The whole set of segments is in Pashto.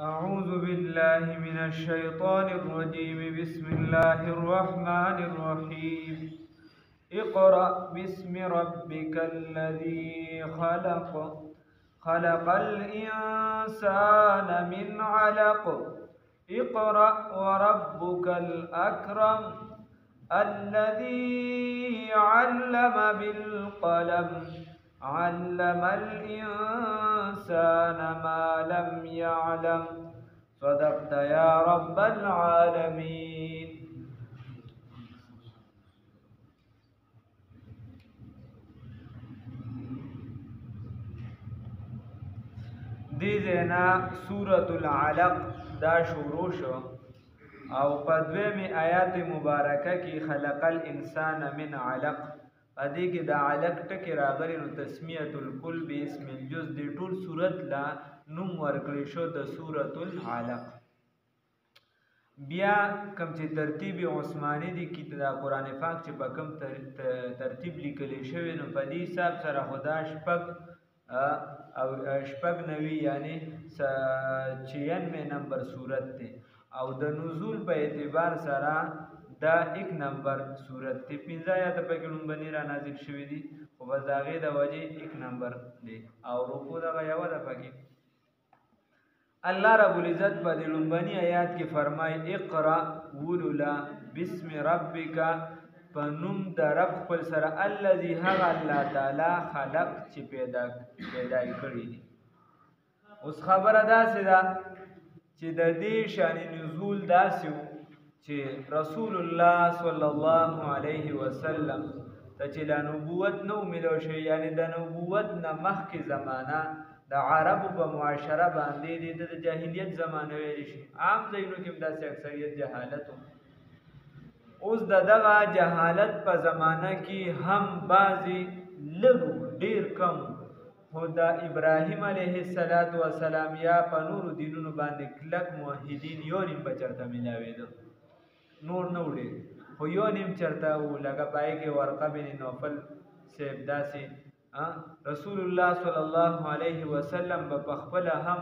أعوذ بالله من الشيطان الرجيم. بسم الله الرحمن الرحيم. اقرأ باسم ربك الذي خلق، خلق الإنسان من علق. اقرأ وربك الأكرم الذي علم بالقلم، علم الإنسان ما لم يعلم. صدقت يا رب العالمين. دی زینا سورة العلق دا شروع شو او پدویمی آیات مبارکه کی خلق الانسان من علق. ادی کی دا علق ټکی راغلی نو تسمیه الکل باسم الجز دی ټول صورت لا نوم ورکړی شو د سورة العلق. بیا کم چې ترتیب عثماني دی کی دا قرآن پاک چې په کم ترتیب لیکلی شوی نو په دې حساب سره خدا شپږ نوي یعنی 96 نمبر صورت دی او د نزول په اعتبار سره دا 1 نمبر صورت دی. 15 آیات پکې لومبني را نازل شوي دي خو بس د هغې د وجې 1 نمبر دی او رکو دغه یوه ده پکې. الله رب العزت په دې لومبني آیات کې فرمایي اقرأ ولولا بسم ربک، په نوم د رب خپل سره الذي هغه الله تعالی خلق چې پیدا یې کړي دي. اوس خبره داسې ده چې د دې شان نزول داسې و چې رسول الله صلی الله علیه وسلم ته چې لا نبوت نو ملو شي، یعنی د نبوت نه مخکې زمانه د عربو په معاشره باندې د جاهلیت زمانه ویل شي. عام ځایونو کې هم داسې اکثریت جهالت و. اوس دغه جهالت په زمانه کې هم بعضې لږ ډېر کم خو د ابراهیم علیه السلام یا په نورو دینونو باندې کلک موحدین یو نیم به چېرته میلاوېده، نور نه و ډېر خو یو نیم چېرته و. لکه په هغې کې ورقه بن نوفل صاحب داسې رسول الله صلی الله علیه وسلم به پخپله هم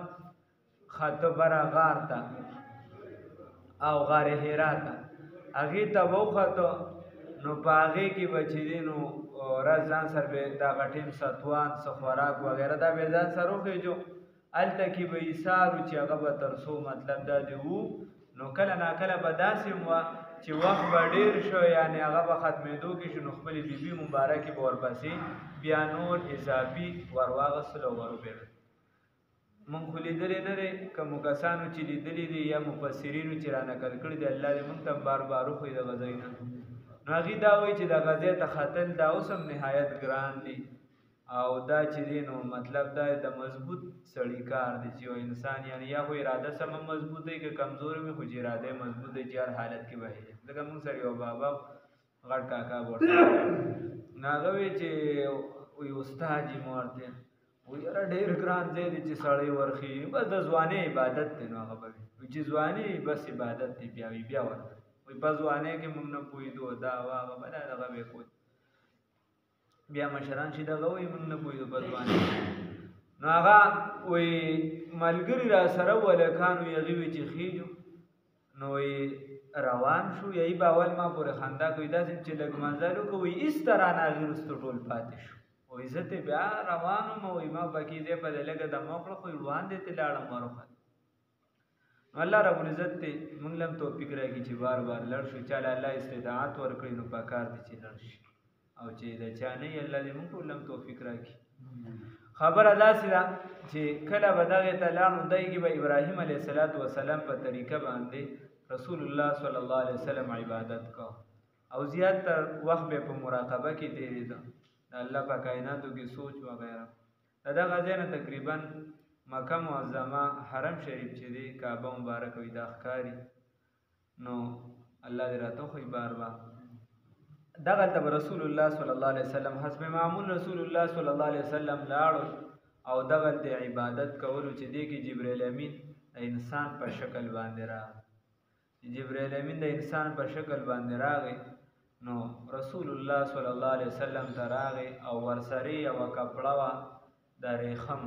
خطه بره غار ته او غار حرا ته هغې ته به وختو نو په هغې کې به چې دی نو ورځ ځان سره به دغه ټیم ستوان څه خوراک وغیره دا به ځان سره وخېجو. هلته کې به ایثار و چې هغه به تر څو مطلب دا دی وو نو کله ناکله به داسې هم وه چې وخت به ډېر شو یعنی هغه به ختمېدو کې شو نو خپلې بیبي مبارکې به ورپسې بیا نور اضافي ور واغېستل او ور وبېړل. مونږ خو لیدلی نه دی، کومو کسانو چې لیدلی دي یا مفسرینو چې را نقل کړي دي الله دې مونږ ته بار بار وښیي د غزۍ نه. نو هغې دا وایي چې د غزې ته ختل دا اوس هم نهایت ګران دي او دا چې دی نو مطلب دا د مضبوط سړي کار دی چې یو انسان یعنی یا خو اراده سمه مضبوط دی که کمزور وي خو چې اراده مضبوط دی چې هر حالت کې به ځکه مونږ سره یو بابا غټ کاکا ورته نو هغه وایي چې وایي استاد یې ما ورته وایي یاره ډېر ګران ځای دی چې سړی ورخي بس د ځوانۍ عبادت دی. نو هغه به وایي چې ځواني بس عبادت دی بیا وایي بیا ورته وایي په ځوانۍ کې مونږ نه پوهېدو دا هغه به دا دغه به یې کوي بیا مشران چې دغه وایي مونږ نه پوهېدو په ځوانۍ. نو هغه وایي ملګري را سره ولکان وایي هغې وایي چې خېجو نو وایي روان شو یایي به اول ما پورې خندا کوي داسې چې لږ منزل وکړو وایي ایسته رانه هغې وروسته ټول پاتې شو. وایي زه ته بیا روان وم وایي ما پکې ځای په لږه دمه وکړه خو وړاندې ته لاړم وروخت. نو الله رب العزت ته مونږ له هم توفیق راکړي چې بار بار لړ شو. چاله الله استطاعت ورکړي نو پکار دی چې لړ شي او چې د چا نه وي الله دې مونږ ټول هم توفیق راکړي. خبره داسې ده چې کله به دغې ته لاړ نو دی کې به ابراهیم علیه السلام په طریقه باندې رسول الله صلی الله علیه وسلم عبادت کو او زیات تر وخت به په مراقبه کې تېرېده د الله په کائناتو کې سوچ وغیره. د دغه ځای نه تقریبا مکه معظمه حرم شریف چې دی کعبه مبارک وي دا ښکاري. نو الله دې راته وښیي بار بار دغلته به رسول الله صلی الله علیه وسلم حسب معمول رسول الله صلی الله علیه وسلم لاړو او دغلته عبادت کولو چې دی کې جبرائیل امین د انسان په شکل باندې راغی. جبرائیل امین د انسان په شکل باندې راغی نو رسول الله صلی الله علیه وسلم ته راغی او ورسره یوه کپړه وه د ریخم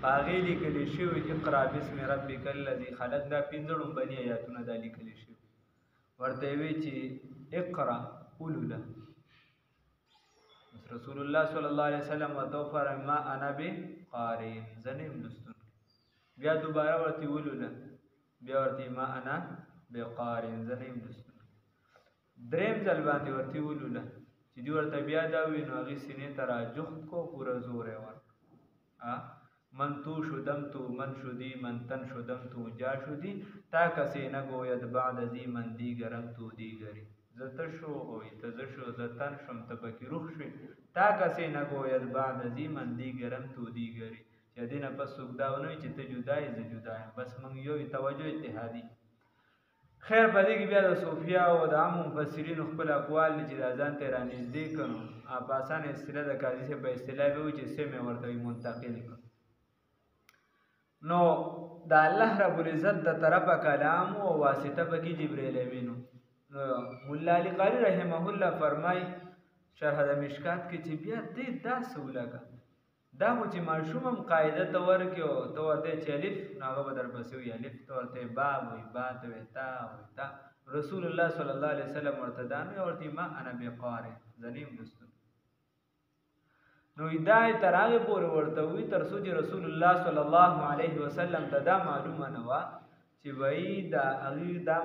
په هغې لیکلی شوي اقرا بسم ربک الذي خلق دا 15 لومبني ایاتونه دا لیکلی شوي ورته وی چې اقرا ولوله رسول الله صلی الله علیه وسلم ورته فرمایي ما انا بقارئ زه نه یم لوستونکی بیا دوباره ورته ولوله بیا ورته ما انا بقارئ زه نه یم لوستونکی دریم ځل باندې ورته ولوله چې دوی ورته بیا دا ووایي نو هغې سینې ته راجخت کو پوره زور یې ورکړ من تو شدم تو من شدی من تن شدم تو جا شدی تا کسی نگوید بعد ازی من دیگرم تو دیگری زه ته شو اوی ته زه شو زه تن شم ته پکې روح شوې تا کسی نگوید بعد ازی من دیگرم تو دیگری چې دې نه پس څوک دا ونه وایي چې ته جدا یې زه جدا یم بس موږ یو توجه اتحادي خیر په دې کې بیا د صوفیا او د عامو مفسرینو خپل اقوال دي چې دا ځان ته رانږدې کړو په اسانه اصطلاح د قاضي صاحب په اصطلاح به وایي چې سمې ورته وایي منتقل کړو نو د الله رب العزت د طرفه کلام او واسطه پکې جبرئیل امین مولا علی قاری رحمه الله فرمای شرح د مشکات کې چې بیا دې دا سولګه دا خو چې ماشوم هم قاعده ته ورکړي او ته ورته چې الف نو هغه به درپسې وي الف ته ورته با وایي با ته وایي تا وایي تا رسول الله صلی الله علیه وسلم ورته دا نه ورته ما انا بقارئ زه نه یم لوستونکی نو هدایت تر هغې پورې ورته وي تر څو چې رسول الله صلی الله علیه وسلم ته دا معلومه نه وه چې وایي دا هغې دا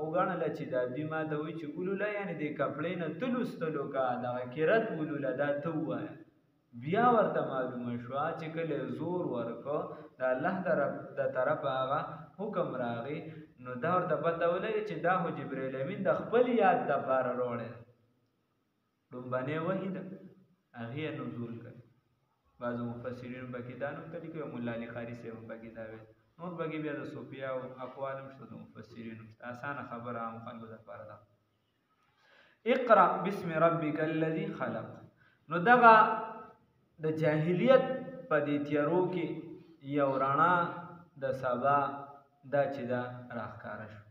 وګڼله چې دا دوی ما ته وایي چې ولوله یعنې د کپړې نه ته لوستلو که دغه کرت ولوله دا ته ووایه بیا ورته معلومه شوه چې کله زور ورکړه د الله د طرفه هغه حکم راغی نو دا ورته پته ولګي چې دا خو جبرئیل امین د خپل یاد دپاره راوړی ده لومبنۍ وحي ده هغې یې نزول کړی بعضو مفسرینو پکې دا نوم لیکي او ملا علي قاري صاحب هم پکې دا ویل نور پکې بیا د صوفیاو اقوال هم شته د مفسرینو اسانه خبره عام خلکو دپاره ده اقرا بسم ربک الذي خلق نو دغه د جاهلیت په دې تیارو کې یو رڼا د سبا دا چې دا راښکاره شو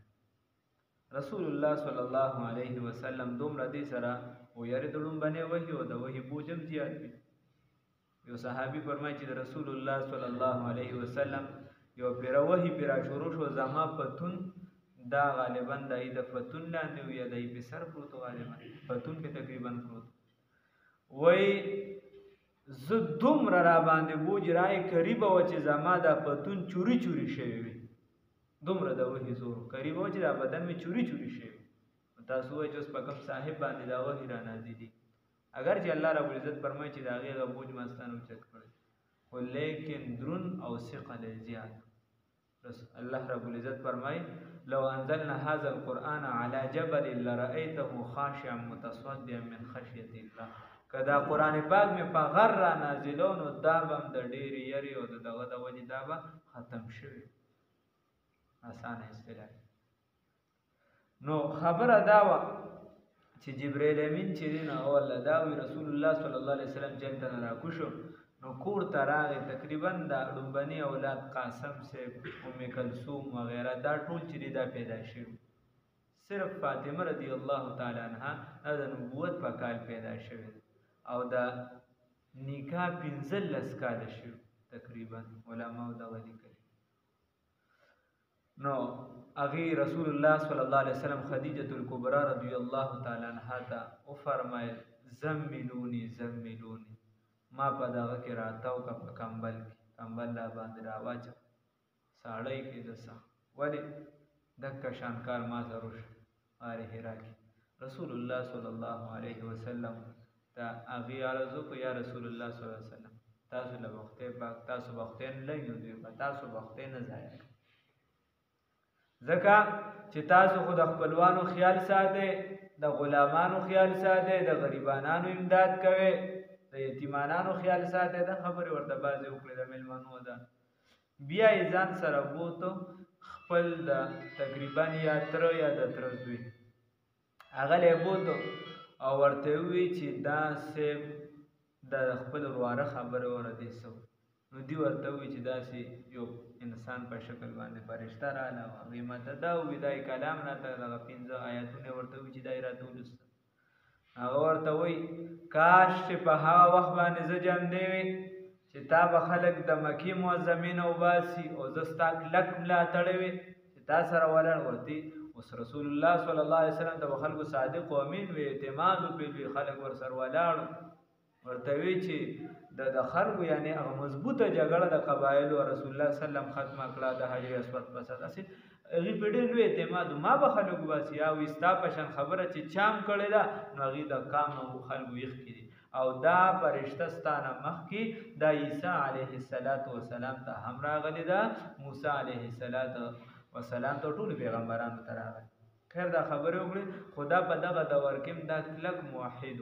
رسول الله صلی الله علیه وسلم دومره دې سره ویارې د لومبنۍ وحي او د وحي بوج هم زیات وي یو صحابي فرمایي چې د رسول الله صلی الله علیه وسلم یو پیره وحي پې راشروع شو زما پتون دا غالبا د ای د فتون لاندې و یا د ای په سر پروت غالبا فتون کې تقریبا پروت وایي زه دومره را باندې بوج رای قریبه وه چې زما دا پتون چوري چوري شوی وي دومره د وحي زور قریبه وه چې دا بدن مې چوري چوري شوی تاسو وایئ چې اوس په کوم صاحب باندې دا وحي را نازلي اگر چې الله رب العزت فرمایي چې د هغې هغه بوج ما ستا نه اوچت کړی خو لیکن درون او ثقل زیات الله رب العزت فرمایي لو انزلنا هذا القرآن على جبل لرأيته خاشعا متصدعا من خشیة الله که دا قرآن پاک مې په غر را نازلو نو دا به هم د ډېرې یرې او د دغه د وجې دا به ختم شوي اسانه اصطلاح نو خبره دا وه چې جبرئیل امین چې دی نو اوله دا وي رسول الله صلی الله علیه وسلم جلته نه راکوشو نو کور ته راغی تقریبا دا لومبني اولاد قاسم صاحب ام کلثوم وغیره دا ټول چې دی دا پیدا شوي صرف فاطمه رضی الله تعالی عنها دا د نبوت په کال پیدا شوې او دا نکاح 15 کاله شو تقریبا علماء دا لیکلي نو هغې رسول الله صلی الله علیه وسلم خدیجة الکبرا رضی الله تعالی عنها ته وفرمایل زملونی زملونی ما په دغه کې راتاو که په کمبل کې کمبل لا باندې راواچه ساړی کې دسه ولې دکه شانکار ما ضرور غار حرا کې رسول الله صلی الله علیه وسلم ته هغې عرض وکړو یا رسول الله صلی الله علیه وسلم تاسو له وختې پاک تاسو وختې نه لږ نو دوی به تاسو وختې نه ضایع کړئ ځکه چې تاسو خو د خپلوانو خیال ساتئ د غلامانو خیال ساتئ د غریبانانو امداد کوئ د یتیمانانو خیال ساتئ دا خبرې ورته بعضې وکړې د میلمنو ده بیا یې ځان سره بوتو خپل د تقریبا یا تره یا د تره زوی هغه لی بوتو او ورته ووایي چې دا صاحب د خپل ورواره خبره ورته څه نو دوی ورته ووایي چې داسې یو انسان په شکل باندې فرشته راغله او هغې ماته دا ووایي دا یې کلام راته دغه 15 آیاتونه ورته ووایي چې دا یې راته ولوسته هغه ورته وایي کاش چې په هغه وخت باندې زه جمدی وی چې چې تا به خلک د مکې معظمې نه وباسي او زه ستا کلک ملاتړی وې چې تا سره ولاړ ورته اوس رسول الله صلی الله علیه وسلم د خلکو صادق او امین وي اعتماد وکړي خلک ورسره ولاړ ورته وی چې د خلکو یعنی هغه مضبوطه جګړه د قبایلو رسول الله صلی الله علیه وسلم ختمه کړه د حجر اسود پس اساس هغه په ډېر لوی اعتماد ما به خلکو باسي او استا پشن خبره چې چام کړي دا نو هغه د کام او خلکو یې کړي او دا پرشته ستانه مخ کې د عیسی علیه السلام ته هم راغلی دا موسی علیه السلام ته ټول پیغمبرانو ته راغلی خیر دا خبره وکړي خدا په دغه دور کې دا کلک موحد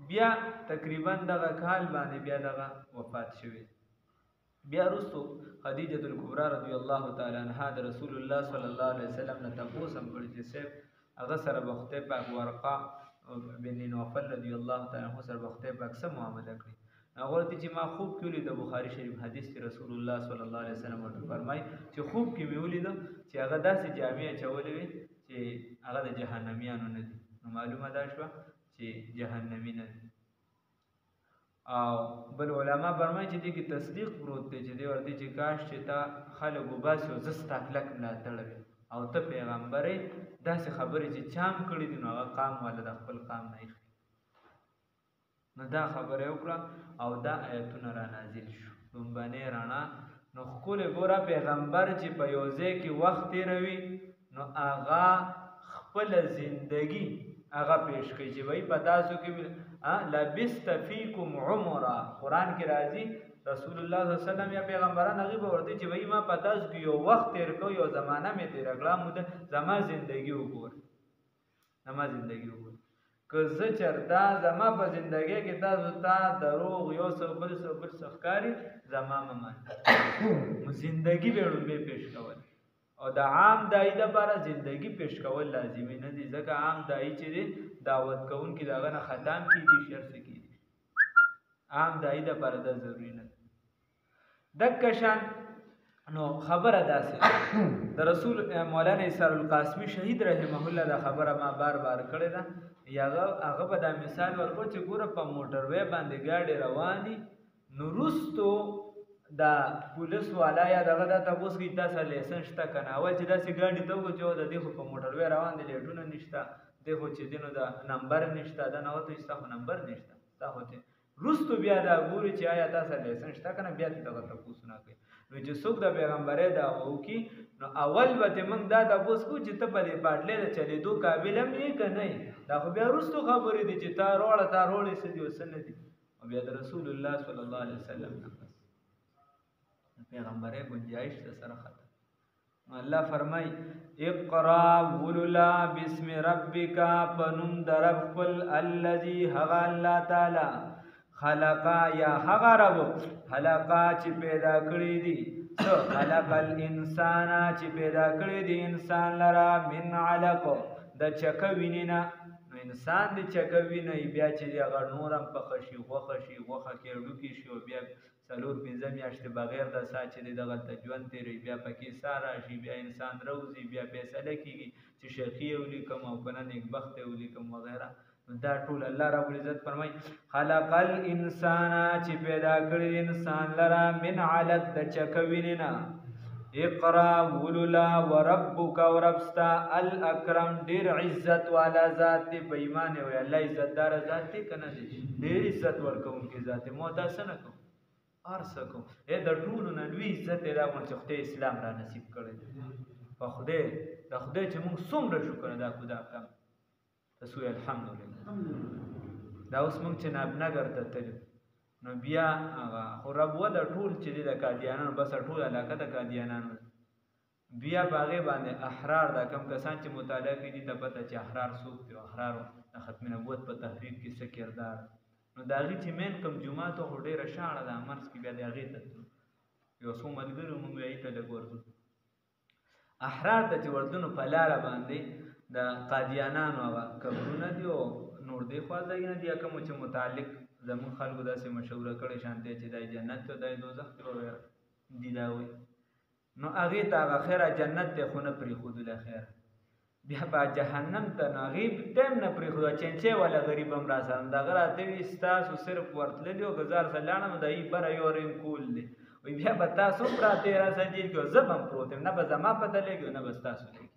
بیا تقریبا دغه کال باندې بیا دغه وفات شوی بیا رسو خدیجه الکبرى رضی الله تعالی عنها د رسول الله صلی الله علیه وسلم نه تاسو هم کړی چې سیف هغه سره بخته پاک ورقه بن نوفل رضی الله تعالی عنہ سره بخته پاک سم معاملې کړی هغه ورته چې ما خوب کې ولید د بخاری شریف حدیث کې رسول الله صلی الله علیه وسلم ورته فرمای چې خوب کې مې ولید چې هغه داسې جامع چولې وي چې هغه د جهنميانو نه دي نو معلومه ده شو چې جهنمی نه دي او بل علما فرمایي چې دې کې تصدیق پروت دی چې دې ورته چې کاش چې تا خلک وباسي او زستا کلک ملاتړ وي او ته پیغمبرې داسې خبرې چې چام کړي دي نو هغه قام والا د خپل قام نه یې نو دا خبره وکړه او دا آیتونه را نازل شو لومبنې رڼا نو ښکلې ګوره پیغمبر چې په یو ځای کې وخت تېروي نو هغه خپل زندگی هغه پیش کوي چې وای په تاسو کې لبست فیکم عمره قرآن کې راځي رسول الله صلی الله علیه وسلم یا پیغمبران هغه به ورته چې وای ما په تاسو کې یو وخت تیر کو یو زمانہ مې تیر کړه مو زما ژوندۍ وګور زما ژوندۍ وګور که زه چرته زما په ژوندۍ کې تاسو ته دروغ یو څه بل څه زما مما ژوندۍ به ورته پیش کول او د عام دای د لپاره ژوندۍ پیش کول لازمي نه دي ځکه عام دای چې دعوت کوونکي داغه نه ختم کیږي شر څه کیږي عام دای د لپاره دا ضروری نه دکشان نو خبره داسې د رسول مولانا اسحاق القاسمی شهید رحمه الله دا خبره ما بار کړې ده هغه به دا مثال ورکړ چې ګوره په موټر وې باندې ګاډي رواني نو رستو دا پولیس والا یا دغه د تاسو کې تاسو لایسنس شته کنه اول چې داسې ګاډي ته وځو د دې په موټر وې روان دي لیټونه نشته دغه چې دینو دا نمبر نشته دا نو ته تاسو نمبر نشته تاسو ته رستو بیا دا ګوري چې آیا تاسو لایسنس شته کنه بیا دغه تاسو نه کوي نو چې څوک د پیغمبري دا وو کی نو اول به موږ دا تاسو کو چې ته په دې پټلې چلې دوه قابل مې کنه دا خو بیا رستو خبرې دي چې تا روړې سدي وسنه دي او بیا د رسول الله صلی الله علیه وسلم پیغمبره گنجائش ته سره خطر الله فرمای اقرا وللا بسم ربک فنم درب خپل الذی هغه الله تعالی خلقا یا هغه رب خلقا چې پیدا کړی دي خلق الانسان چې پیدا کړی دي انسان لرا من علق د چکوینینا انسان د چکوینې بیا چې هغه نورم په خشي غوخه کې ډوکی شي بیا څلور پنځه میاشتې بغیر د ساعت چې دغه ژوند تیری بیا پکې سارا شي بیا انسان روزي بیا فیصله کیږي چې شقی ولیکم او کنه نیکبخت ولیکم وغیرہ دا ټول الله رب العزت فرمای خلق الانسان چې پیدا کړی انسان لرا من علق د چکوینینا اقرا وللا وربک وربستا الاکرم ډیر عزت والا ذات دی په ایمان وی الله عزت دار ذات دی کنه ډیر عزت ورکوونکی ذات مو تاسو نه کو ارسکو د ټولو نه لوی عزت را مونږ چې اسلام را نصیب کړی په خدای د خدای چې موږ څومره شکر ادا کوو دا کم تاسو الحمدلله دا اوس موږ چې نابنګر ته تلو نو بیا هغه خو رب و د ټول چې د قادیانانو بس ټول علاقه د قادیانانو بیا باغې باندې احرار دا کم کسان چې مطالعه کوي دي ته پته چې احرار څوک دي احرار د ختم نبوت په تحریک کې څه کردار نو دا غي چې مین کم جمعه ته ډیره شاړه د امرس کې بیا د غي ته یو څو ملګرو موږ یې ته لګورځو احرار د چې وردونو په لار باندې د قادیانانو هغه قبرونه دي او نور دی خو ځای نه دي کوم چې متعلق زمون خلکو داسې مشوره کړي شانته چې د جنت ته د دوزخ ته دی دا وي نو هغه ته هغه خیره جنت ته خو نه پری خود له خیر بیا به جهنم ته نو هغې ټایم نه پرېښوده چینچی والا غریب هم را سره دغه راته وي ستاسو صرف ورتللي او که زه هر څه لاړم د هغې بره یو رنګ کول دی وایي بیا به تاسو هم راته راسه جیل کړو زه به هم پروت یم نه به زما پته لګي او نه به ستاسو لګي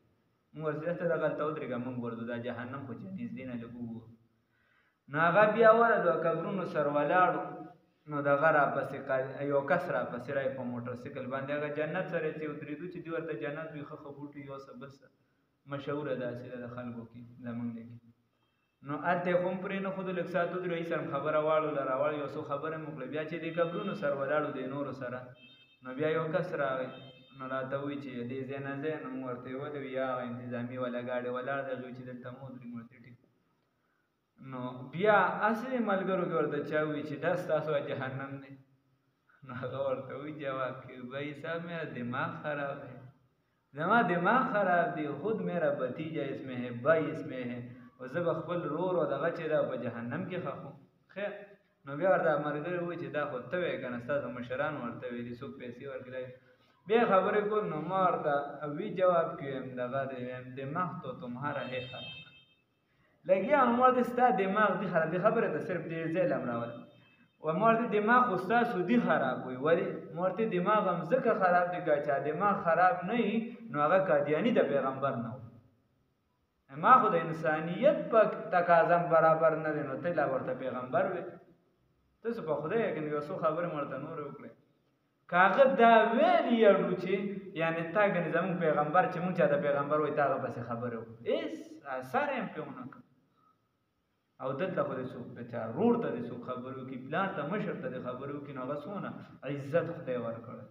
موږ ورته ته دغلته ودرېږه موږ ورځو دا جهنم خو چې نږدې نه لږ وګورو نو هغه بیا ورغلو قبرونو سر ولاړو نو دغه راپسې یو کس راپسې رایي په موټر سایکل باندې هغه جنت سره چې ودرېدو چې دوی ورته جنت وي ښه ښه بوټي یو څه بل څه مشهوره داسې ده د خلکو کې زمونږ دی نو هلته یې خو هم پرې نه ښودو لږ ساعت ودرېدو هېڅ هم خبره واړوله راواړو یو څو خبره مې وکړه بیا چې دې قبرونو سر ولاړو دی نورو سره نو بیا یو کس راغی نو راته وایي چې دې ځای نه ځای نو موږ ورته یې ویلي یا هغه انتظامي والا ګاډۍ ولاړ دی هغې چې دلته مو ودرېږو ورته ټیک نو بیا هسې ملګرو کې ورته چا وایي چې دا ستاسو جهنم دی نو هغه ورته وایي جواب کې بھائی صاحب میرا دماغ خراب ہے زما دماغ خراب دی خود میرا بتیجا اس میں ہے بھائی اس میں ہے او زه به خپل رور او دغه چې دا په جهنم کې ښخوم خیر نو بیا ورته ملګري وایي چې دا خو ته وایې که نه ستاسو مشران ورته ویلي څوک پیسې ورکړی بیا خبرې کول نو ما ورته وی جواب کې ویم دغه دی ویم دماغ تو تمہارا ہے خراب لګیا نو ما ورته ستا دماغ دی خراب دی خبرې ته صرف دې ځای له راوله و ما ورته دماغ خو ستاسو دی خراب وي ولې ما ورته دماغ هم ځکه خراب دی که چا دماغ خراب نه وي نو هغه قادیاني د پیغمبر نه و ما خو د انسانیت په تقاضا برابر نه دی نو ته لا ورته پیغمبر وې تاسو په خدای کې یو څو خبرې مې ورته نورې وکړې که هغه دا ویلي یړو چې یعنې تا ګنې زموږ پیغمبر چې مونږ چا د پیغمبر وایي تا هغه پسې خبرې وکړو هېڅ اثر یې هم پرې ونه کړ او دلته خو دې څوک بچا رور ته دې څوک خبرې وکړي پلار ته مشر ته دې خبرې وکړي نو هغه څونه عزت خدای ورکړی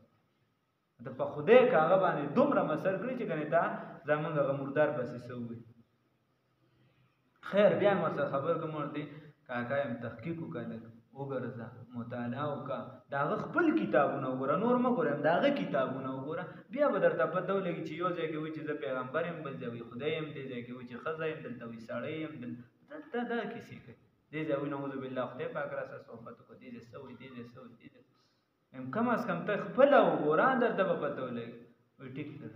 د په خدای که هغه باندې دومره مسر کړي چې ګنې دا زمونږ هغه مردار پسې څه ووایي خیر بیا مې ورسره خبرې کوم ورته کاکا یم تحقیق وکړه لږ وګرځه مطالعه وکړه د هغه خپل کتابونه وګوره نور مه ګوره د هغه کتابونه وګوره بیا به درته پته ولګي چې یو ځای کې وایي چې زه پیغمبر یم بل ځای وایي خدای یم دې ځای کې وایي چې ښځه یم دلته وایي سړی یم دلته دا کیسې کوي دې ځای وایي نعوذ بالله خدای پاک را سره صحبت وکړه دې ځای څه وایي دې ځای څه وایي دې ځای کم از کم ته خپله وګوره درته به پته ولګي وایي ټیک ده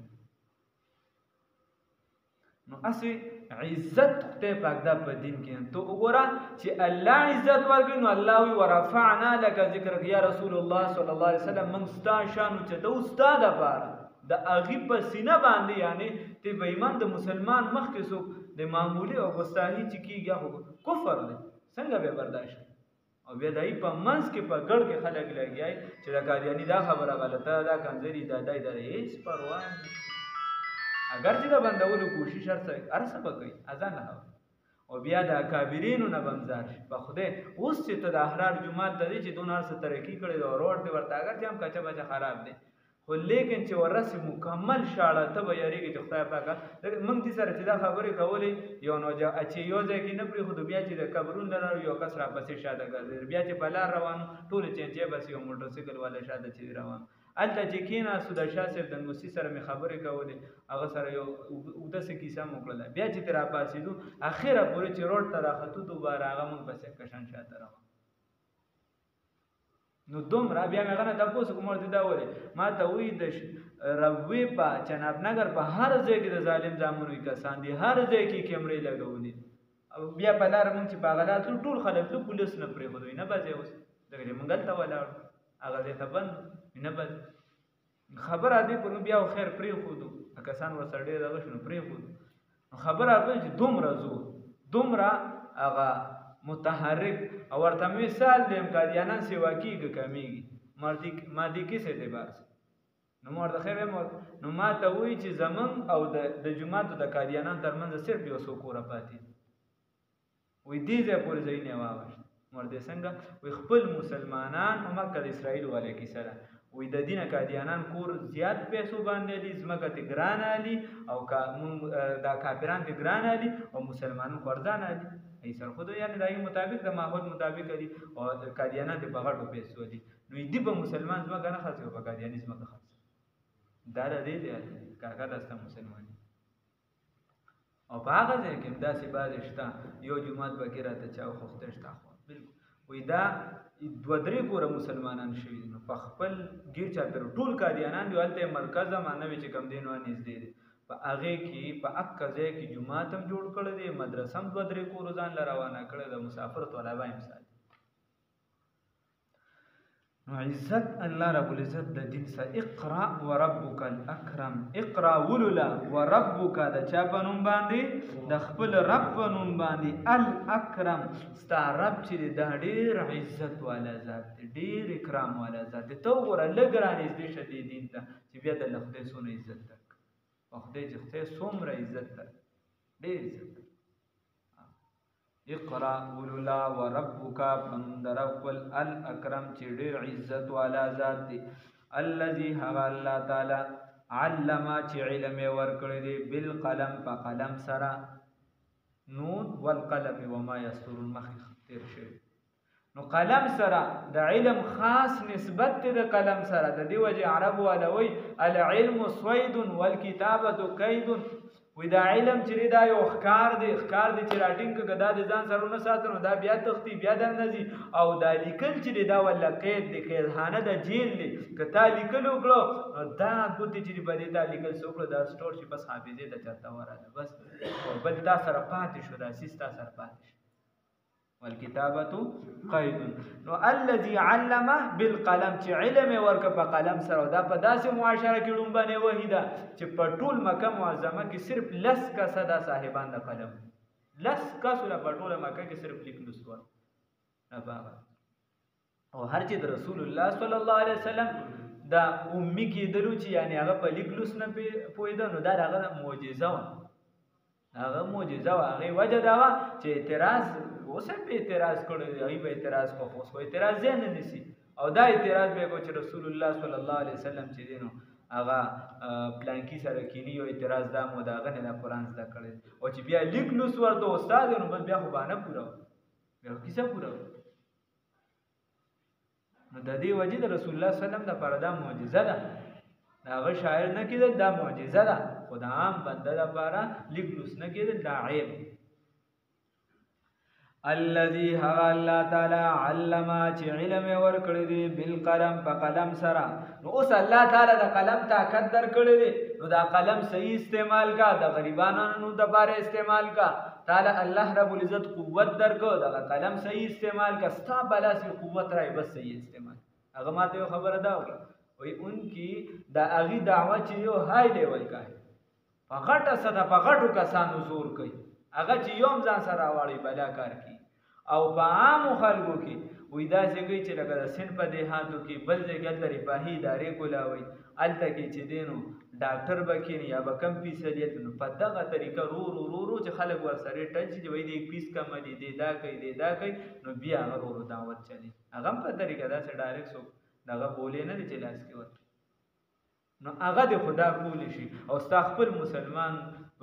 نو اسی عزت خدای پاک دا په دین کې تو وګوره چې الله عزت ورکړي نو الله وی ورفعنا لك ذکرک یا رسول الله صلی الله علیه وسلم من ستا شان چې ته استاد لپاره د اغي په سینه باندې یعنی ته به ایمان د مسلمان مخ کې سو د معمولی او ګستاهی چې کیږي خو کفر دی څنګه به برداشت او بیا دای په منځ کې په ګړ کې خلک لګیای چې دا قادیانی دا خبره غلطه دا کنځري دا دای دا هیڅ پروا نه اگر چې دا بندولو کوشش ارسه وکړي اذان نه او بیا د اکابرینو نه بمزار په خوده اوس چې ته د احرار جمعات د دې چې دونه څه ترقی کړي دا روډ دی ورته اگر چې هم کچا بچا خراب دی خو لیکن چې ورسې مکمل شاړه ته به یریږي چې خدای پاک موږ دې سره چې دا خبرې کولې یو نو چې یو ځای کې نه پرېښودو بیا چې د قبرونو لره یو کس راپسې شاته ګرځېد بیا چې په لار روانو ټولې چینچې بس یو موټرسایکل والا شاته چې روان هلته چې کېناستو د شاه صاحب د نوسي سره مې خبرې کولې هغه سره یو اوږده څه کیسه مو کړله بیا چې ترې راپاڅېدو اخره پورې چې روډ ته راختو دوباره هغه موږ پسې کشان شاته روان نو دومره بیا مې هغه نه تپوس کوم ورته دا ویلې ما ته وایي د روي په چناب نګر په هر ځای کې د ظالم زامنو کسان دي هر ځای کې کیمرې لګولي او بیا په لاره موږ چې په هغه لار تلو ټول خلک تلو پولیس نه پرېښودو نه به ځای اوس دغه موږ هلته ولاړو هغه ځای ته بند نه به خبره دې پر بیا خیر پرېښودو کسان ورسره ډېر دغه شو نو پرېښودو خبره ده چې دومره زور دومره هغه متحرک او ورته مثال دیم قادیانان سیوا کیږي کمیږي مادي کیسه اعتبار نو ورته خیر نو ما ته وایي چې زمون او د جماعتو د قادیانان ترمنځ صرف یو څو کوره پاتې وي دې ځای پورې ځای نه واوښت ورته څنګه وي خپل مسلمانان او مکه د اسرائیل والے کی سره وي د دینه قادیانان کور زیات پیسو باندې دي ځمکه ته ګران علي او دا کافران ته ګران علي او مسلمانان خورځان علي ایسر خود یعنی دای مطابق د ماحول مطابق دي او قادیانان د بغړو پیسو دي نو دې په مسلمان ځمکه نه خرڅ او په قادیانی ځمکه خرڅ دا د دې کاکا داسته مسلمان او په هغه ځای کې داسې باز شته یو جمعات بکې راته چا خوسته شته بالکل وې دا دوه درې کوره مسلمانان شوي نو په خپل ګیر چاپېر ټول قادیانان دی هلته مرکز مانه چې کم دینو نږدې دي په هغې کې په اکه ځای کې جومات هم جوړ کړی دی، مدرسه هم 2-3 کور ځان له روانه کړی د مسافر طلبه هم ساتي. نو عزت الله رب العزت د دین سره اقرا وربک الاکرم، اقرا ولولا وربک د چا په نوم باندې؟ د خپل رب په نوم باندې، الاکرم ستا رب چې دی دا ډېر عزت والا ذات دی، ډېر اکرام والا ذات دی. ته وګوره لږ رانږدې شه دې دین ته چې بیا درله خدای څومره عزت درکړي، او خدای چې خدای څومره عزت درکړي، ډېر عزت درکړي. اقرا ولولا وربک پنوم د رب خپل الاکرم چې ډېر عزت والا ذات دی. الذي هغه الله تعالی علم چې علم یې ورکړی دی بالقلم په قلم سره، نون والقلم وما یسطرون مخکې تیر شوی. نو قلم سره د علم خاص نسبت دی د قلم سره، د دې وجې عرب والا وایي العلم صید والکتابة کید. وی دا علم چې دا یو ښکار دی چې راټینګ که دا د ځان سره ونه ساتو نو دا بیا تختی بیا درنځي، او دا لیکل چې دا ولا قید دی، قیدخانه د جیل دی. که تا لیکل وکړو نو دا ګوتې چې په دې تا لیکل څه وکړو دا سټور شي، بس حافظې ته چاته ورغله بس، بل تا سره پاتې شو، دا سیس تا سره پاتې شو. والکتابة قید. نو الذي علم بالقلم چې علم یې ورکړه په قلم سره، دا په داسې معاشره کې لومبنې وحي ده چې په ټول مکه معظمه کې صرف 10 کسه دا صاحبان د قلم، 10 کسو په ټوله مکه کې صرف لیک لوست ول. او هر چې د رسول الله صلی الله علیه وسلم دا امي کېدلو چې یعنی هغه په لیک لوست نه پوهېده، نو دا هغه معجزه وه، هغه معجزه وه. هغې وجه دا وه چې اعتراض اوس هم په اعتراض کړی دی، هغوی به اعتراض کو خو اوس خو اعتراض ځای نه نیسي، او دا اعتراض به یې کو چې رسول الله صلی الله علیه وسلم چې دی نو هغه پلانکي سره کیني، او اعتراض دا مو د هغه نه دا قرآن زده کړی، او چې بیا لیک لوست ورته استاد نو بس بیا خو بهانه پوره وه، بیا خو کیسه پوره وه. نو د دې وجې د رسول الله صلی الله علیه وسلم دپاره دا معجزه ده، د هغه شاعر نه کېدل دا معجزه ده، خو د عام بنده دپاره لیک لوست نه کېدل دا عیب. الذي هغه الله تعالی علم چې علم یې ورکړی دی بالقلم په قلم سره. نو اوس الله تعالی د قلم طاقت درکړی دی، نو دا قلم صحیح استعمال کا، د غریبانو دپاره استعمال کا. تعالی الله رب العزت قوت درکو، دغه قلم صحیح استعمال کا، ستا بلاسې قوت رای بس صحیح استعمال. هغه ماته یو خبره دا وکړه، وایي ان کی د هغې دعوه چې یو های لیول کا په غټه سطح په غټو کسانو زور کوي، هغه چې یوم ځان سره راواړي بلا کار کوي، او په عامو خلکو کې وایي داسې کوي چې لکه د سند په دیهاتو کې بل ځای کې هلته رفاهي ادارې کولاوئ، هلته کې چې دی نو ډاکټر به کښېني یا به کم فیصدیت، نو په دغه طریقه رو چې خلک ورسره ټچ چې وایي دی فیس کمه دی، دی دا کوي دی دا کوي، نو بیا هغه رو دعوت چلي، هغه هم په طریقه داسې ډایرکټ څوک دغه بولې نه دی چې لاس کې ورکړي، نو هغه د خدا کولی شي. او ستا خپل مسلمان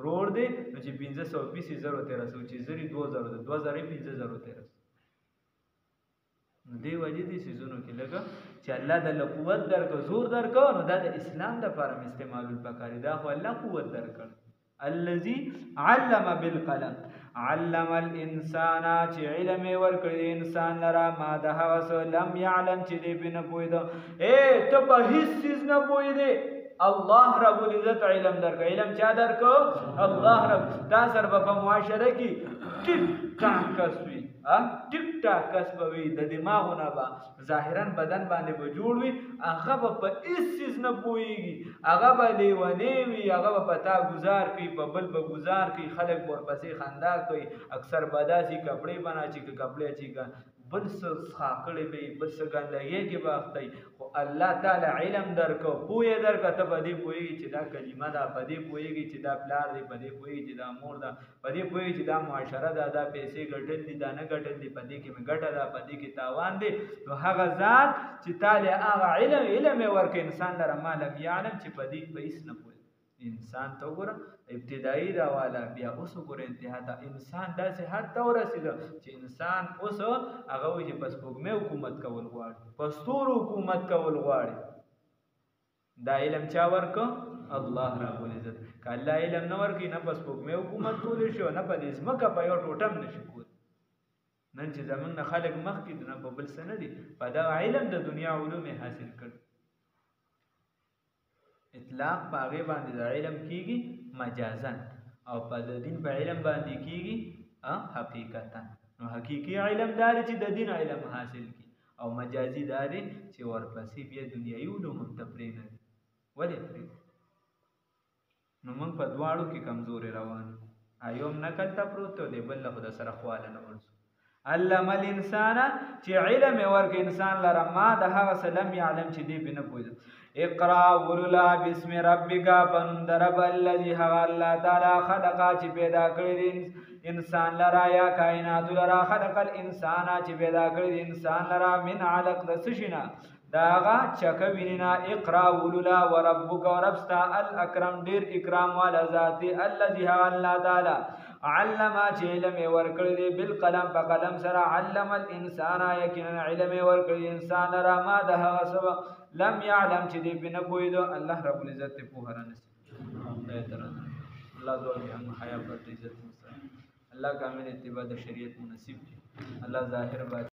روړ دی نو چې 520 زرو ته رسو، چې زري 2000 ده 2000 500 ته رسو. نو دې وجې دې څیزونو کې لږه چې الله د قوت درکړو زور درکړو، نو دا د اسلام دپاره مې استعمالول پکار دی، دا خو الله قوت درکړ. الذي علم بالقلم علم الانسان چې علم یې ورکړی انسان لره ما د هغه څه لم یعلم چې دی پې نه پوهېده. ته په هېڅ څیز نه پوهېدې، الله رب العزت علم درکړه. علم چا درکړو؟ الله رب. تا سره به په معاشره کې ټیک ټاک کس وي، ټیک ټاک کس به وي، د دماغونه به ظاهرا بدن باندې به جوړ وي، هغه به په هېڅ څیز نه پوهېږي، هغه به لیونی وي، هغه به په تا ګزار کوي، په بل به ګزار کوي، خلک به ورپسې خندا کوي، اکثر به داسې کپړې به نه اچي که کپړې اچي که بل څه څښاکړې به وي، بل څه ګندګۍ کې به اخته وي، خو الله تعالی علم درکړو، پوهې درکړه، ته په دې پوهېږي چې دا کلمه ده، په دې پوهېږي چې دا پلار دی، په دې پوهېږي چې دا مور ده، په دې پوهېږي چې دا معاشره ده، دا پیسې ګټل دي دا نه ګټل دي، په دې کې مې ګټه ده، په دې کې تاوان دی. نو هغه ذات چې تعالی هغه علم یې ورکړ انسان لره ما لم یعلم چې په دې په هېڅ نه پوهېږي. انسان ته وګوره ابتدایي راواله، بیا اوس وګوره انتها ته، انسان داسې حد ته ورسېده چې انسان اوس هغه وایي چې په سپوږمۍ حکومت کول غواړي، په ستورو حکومت کول غواړي. دا علم چا ورکړه؟ الله رب العزت. که الله علم نه ورکړي نه په سپوږمۍ حکومت کولی شي او نه په دې ځمکه په یو ټوټه هم نشي کولی. نن چې زموږ نه خلک مخکې دي نه په بل څه نه دي، په دغه علم د دنیا علوم یې حاصل کړي. اطلاق په هغې باندې د علم کېږي مجازن او په د دین په علم باندې کیږي حقیقتا. نو حقیقي علم دار چې د دین علم حاصل کی او مجازي دار چې ورپسې بیا دنیوي علوم ته پرېږدي. ولې پرېږدي؟ نو موږ په دواړو کې کمزوري روان یو هم نقل ته پروت دی بل له خو د سره خواله نه ورسو. علم الانسان چې علم یې ورکړ انسان لره ما د هغه څه لم یعلم چې دی پرې نه پوهېده. اقرا ولولا بسم ربک بنوم د رب الذي هغه الله تعالی خلقا چې پیدا کړی دی انسان لرا یا کائنات لرا خلق الانسان چې پیدا کړی دی انسان لرا من علق د څه شي نه د هغه چکه وینې نه. اقرا ولولا وربک وربستا الاکرم ډېر اکرام والا ذات دی الذي هغه الله تعالی علم چې علم یې ورکړی دی بالقلم په قلم سره. علم الانسان یقینا علم یې ورکړی انسان لرا ما د هغه څه لم یعلم چې دی پرې نه پوهېده. الله رب العزت ته پوهه رانصیب الله دعا کوي هم حیا پر عزت الله کامل اتباع د شریعت مناسب کړي. الله ظاهر باطن